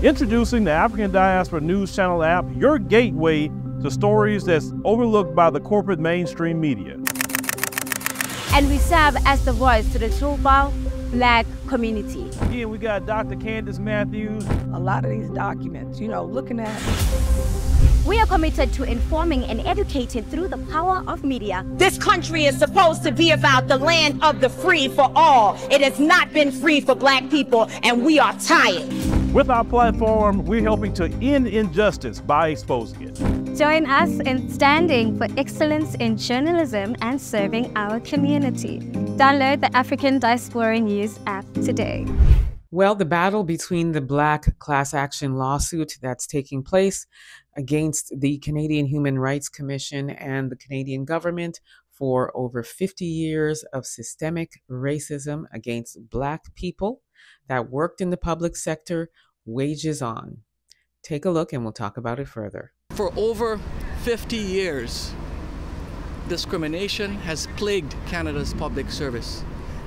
Introducing the African Diaspora News Channel app, your gateway to stories that's overlooked by the corporate mainstream media. And we serve as the voice to the Truthful Black community. Again, we got Dr. Candace Matthews. A lot of these documents, looking at. We are committed to informing and educating through the power of media. This country is supposed to be about the land of the free for all. It has not been free for Black people, and we are tired. With our platform, we're helping to end injustice by exposing it. Join us in standing for excellence in journalism and serving our community. Download the African Diaspora News app today. Well, the battle between the Black class action lawsuit that's taking place against the Canadian Human Rights Commission and the Canadian government for over 50 years of systemic racism against Black people that worked in the public sector wages on. Take a look and we'll talk about it further. For over 50 years, discrimination has plagued Canada's public service,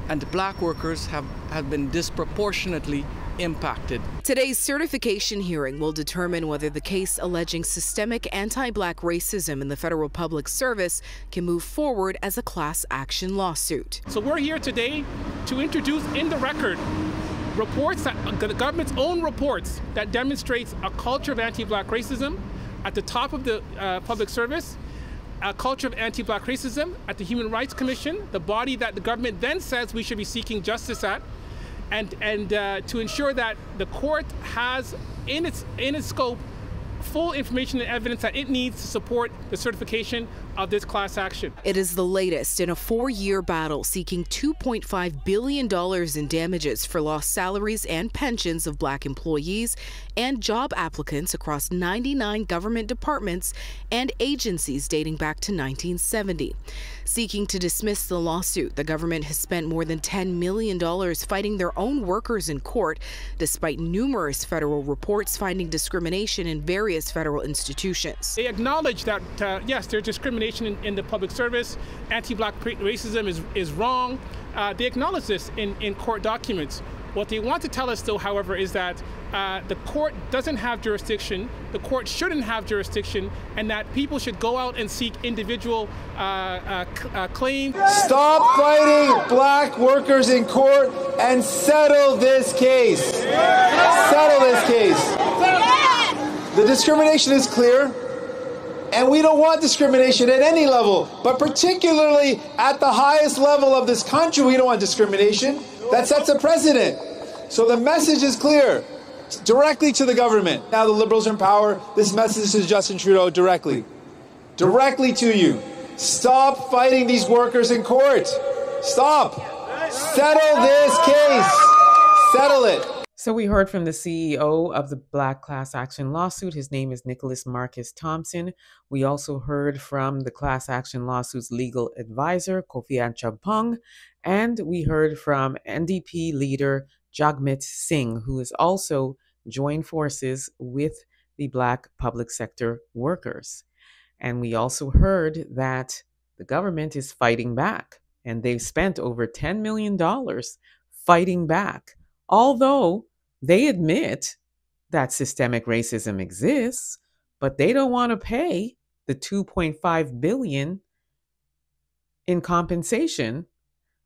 and Black workers have been disproportionately impacted. Today's certification hearing will determine whether the case alleging systemic anti-Black racism in the federal public service can move forward as a class action lawsuit. So we're here today to introduce in the record reports, that the government's own reports, that demonstrates a culture of anti-Black racism at the top of the public service, a culture of anti-Black racism at the Human Rights Commission, the body that the government then says we should be seeking justice at, and to ensure that the court has in its scope full information and evidence that it needs to support the certification of this class action. It is the latest in a 4-year battle seeking $2.5 billion in damages for lost salaries and pensions of Black employees and job applicants across 99 government departments and agencies dating back to 1970. Seeking to dismiss the lawsuit, the government has spent more than $10 million fighting their own workers in court, despite numerous federal reports finding discrimination in various federal institutions. They acknowledge that, yes, there's discrimination in the public service. Anti-Black racism is wrong. They acknowledge this in court documents. What they want to tell us, though, however, is that the court doesn't have jurisdiction, the court shouldn't have jurisdiction, and that people should go out and seek individual claims. Stop fighting Black workers in court and settle this case. Settle this case. The discrimination is clear, and we don't want discrimination at any level, but particularly at the highest level of this country, we don't want discrimination. That sets a precedent. So the message is clear, directly to the government. Now the Liberals are in power. This message is to Justin Trudeau directly to you. Stop fighting these workers in court. Stop. Settle this case. Settle it. So we heard from the CEO of the Black class action lawsuit. His name is Nicholas Marcus Thompson. We also heard from the class action lawsuit's legal advisor, Kofi Anchampong, and we heard from NDP leader Jagmeet Singh, who has also joined forces with the Black public sector workers. And we also heard that the government is fighting back, and they've spent over $10 million fighting back, although they admit that systemic racism exists, but they don't want to pay the $2.5 billion in compensation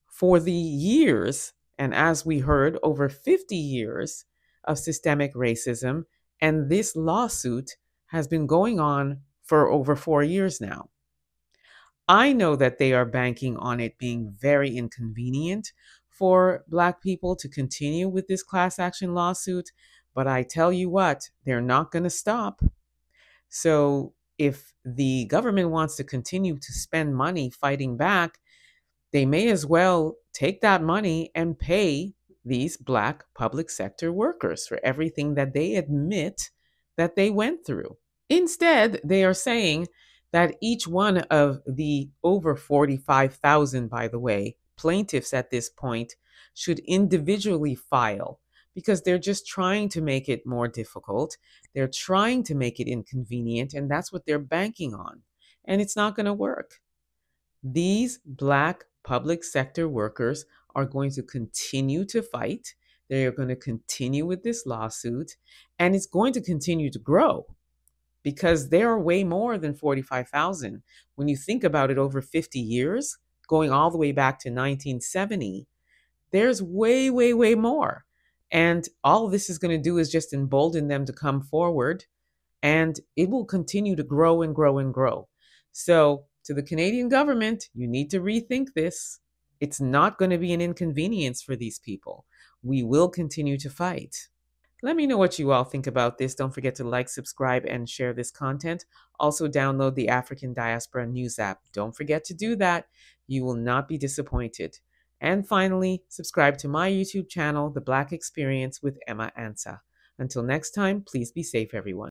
for the years, and as we heard, over 50 years of systemic racism. And this lawsuit has been going on for over 4 years now. I know that they are banking on it being very inconvenient for Black people to continue with this class action lawsuit, but I tell you what, they're not going to stop. So if the government wants to continue to spend money fighting back, they may as well take that money and pay these Black public sector workers for everything that they admit that they went through. Instead, they are saying that each one of the over 45,000, by the way, plaintiffs at this point should individually file, because they're just trying to make it more difficult. They're trying to make it inconvenient, and that's what they're banking on. And it's not going to work. These Black public sector workers are going to continue to fight. They are going to continue with this lawsuit, and it's going to continue to grow because there are way more than 45,000. When you think about it, over 50 years, going all the way back to 1970, there's way, way, way more. And all this is going to do is just embolden them to come forward, and it will continue to grow and grow and grow. So to the Canadian government, you need to rethink this. It's not going to be an inconvenience for these people. We will continue to fight. Let me know what you all think about this. Don't forget to like, subscribe, and share this content. Also, download the African Diaspora News app. Don't forget to do that. You will not be disappointed. And finally, subscribe to my YouTube channel, The Black Experience with Emma Ansah. Until next time, please be safe, everyone.